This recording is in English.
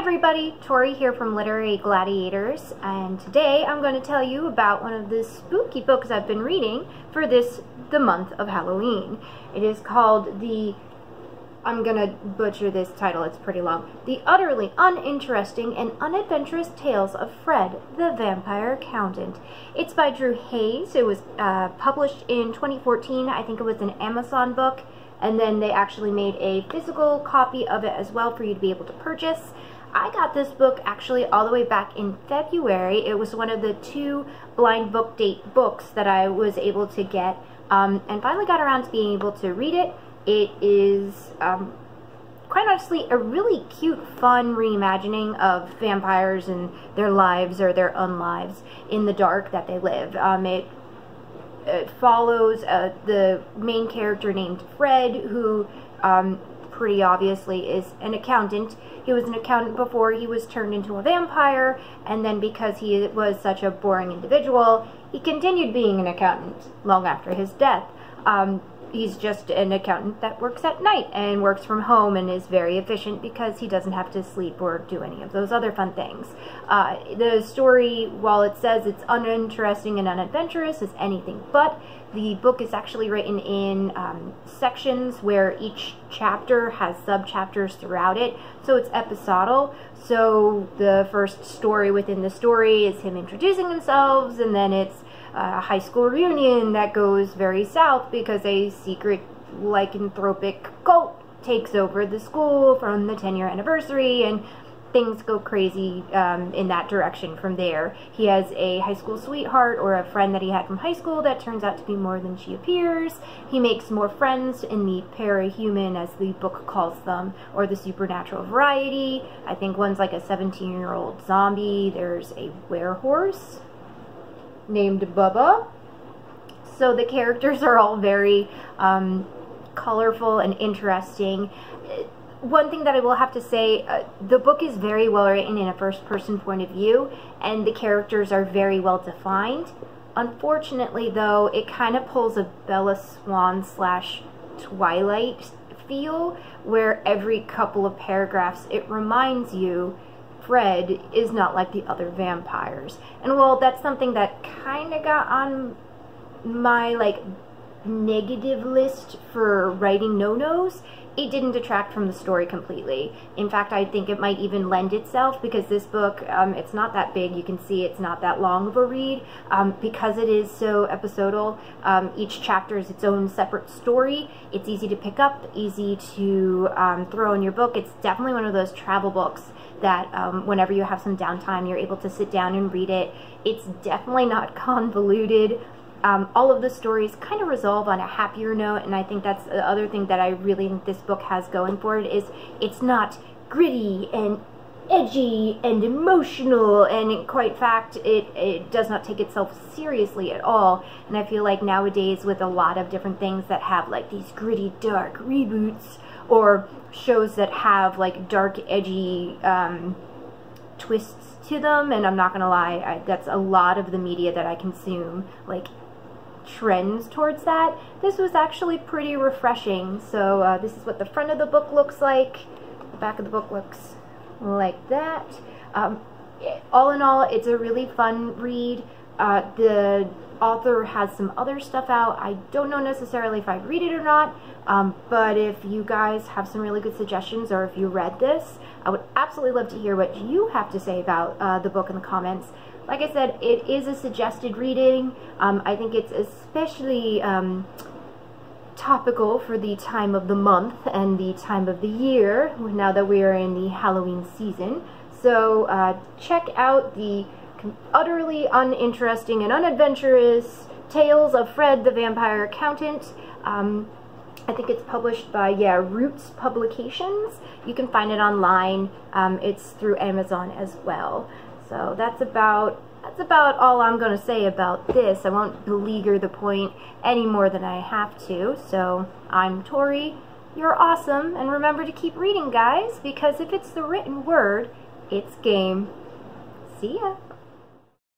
everybody, Tori here from Literary Gladiators, and today I'm going to tell you about one of the spooky books I've been reading for the month of Halloween. It is called I'm going to butcher this title, it's pretty long, The Utterly Uninteresting and Unadventurous Tales of Fred, the Vampire Accountant. It's by Drew Hayes. It was published in 2014. I think it was an Amazon book. And then they actually made a physical copy of it as well for you to be able to purchase. I got this book actually all the way back in February. It was one of the 2 blind book date books that I was able to get, and finally got around to being able to read it. It is, quite honestly, a really cute, fun reimagining of vampires and their lives or their unlives in the dark that they live. It follows the main character named Fred, who pretty obviously is an accountant. He was an accountant before he was turned into a vampire, and then because he was such a boring individual, he continued being an accountant long after his death. He's just an accountant that works at night and works from home and is very efficient because he doesn't have to sleep or do any of those other fun things. The story, while it says it's uninteresting and unadventurous, is anything but. The book is actually written in sections where each chapter has sub-chapters throughout it, so it's episodal. So the first story within the story is him introducing himself, and then it's a high school reunion that goes very south because a secret lycanthropic cult takes over the school from the 10-year anniversary, and things go crazy in that direction from there. He has a high school sweetheart, or a friend that he had from high school, that turns out to be more than she appears. He makes more friends in the parahuman, as the book calls them, or the supernatural variety. I think one's like a 17-year-old zombie. There's a werehorse named Bubba. So the characters are all very colorful and interesting. One thing that I will have to say, the book is very well written in a first-person point of view, and the characters are very well defined. Unfortunately, though, it kind of pulls a Bella Swan / Twilight feel, where every couple of paragraphs it reminds you Fred is not like the other vampires. And well, that's something that kind of got on my negative list for writing no-nos. It didn't detract from the story completely. In fact, I think it might even lend itself, because this book, it's not that big. You can see it's not that long of a read. Because it is so episodal, each chapter is its own separate story. It's easy to pick up, easy to throw in your book. It's definitely one of those travel books that whenever you have some downtime, you're able to sit down and read it. It's definitely not convoluted. All of the stories kind of resolve on a happier note, and I think that's the other thing that I really think this book has going for it, is it's not gritty and edgy and emotional, and in quite fact, it does not take itself seriously at all. And I feel like nowadays, with a lot of different things that have like these gritty, dark reboots, or shows that have like dark, edgy twists to them, and I'm not gonna lie, that's a lot of the media that I consume, like trends towards that. This was actually pretty refreshing. So this is what the front of the book looks like. The back of the book looks like that. All in all, it's a really fun read. The author has some other stuff out. I don't know necessarily if I'd read it or not, but if you guys have some really good suggestions, or if you read this, I would absolutely love to hear what you have to say about the book in the comments. Like I said, it is a suggested reading. I think it's especially topical for the time of the month and the time of the year, now that we are in the Halloween season. So check out the utterly uninteresting and unadventurous Tales of Fred the Vampire Accountant. I think it's published by, Roots Publications. You can find it online. It's through Amazon as well. So that's about all I'm going to say about this. I won't beleaguer the point any more than I have to. So I'm Tori. You're awesome. And remember to keep reading, guys, because if it's the written word, it's game. See ya.